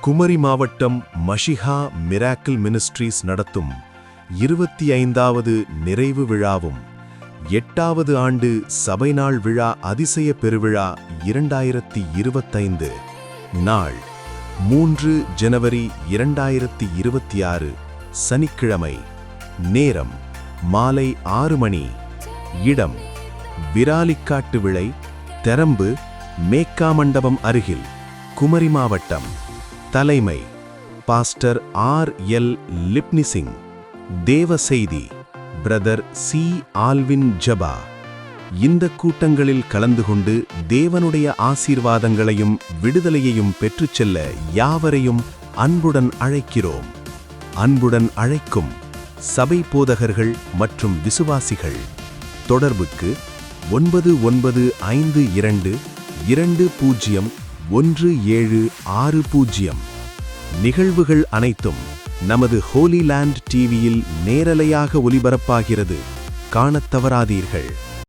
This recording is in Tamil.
குமரி மாவட்டம் மஷிஹா மிராக்கிள் மினிஸ்ட்ரீஸ் நடத்தும் 25வது நிறைவு விழாவும் 8வது ஆண்டு சபைநாள் விழா அதிசய பெருவிழா 2025 நாள் 3 ஜனவரி 2026 சனிக்கிழமை. நேரம் மாலை 6 மணி. இடம் விராலிக்காட்டு விளை, தெரம்பு, மேக்கா மண்டபம் அருகில், குமரி மாவட்டம். தலைமை பாஸ்டர் ஆர்.எல். லிப்னிசிங். தேவ செய்தி பிரதர் சி. ஆல்வின் ஜபா. இந்த கூட்டங்களில் கலந்து கொண்டு தேவனுடைய ஆசீர்வாதங்களையும் விடுதலையையும் பெற்றுச் செல்ல யாவரையும் அன்புடன் அழைக்கிறோம். அன்புடன் அழைக்கும் சபை போதகர்கள் மற்றும் விசுவாசிகள். தொடர்புக்கு 9952201760. நிகழ்வுகள் அனைத்தும் நமது ஹோலி லேண்ட் டிவியில் நேரலையாக ஒளிபரப்பாகிறது. காணத் தவறாதீர்கள்.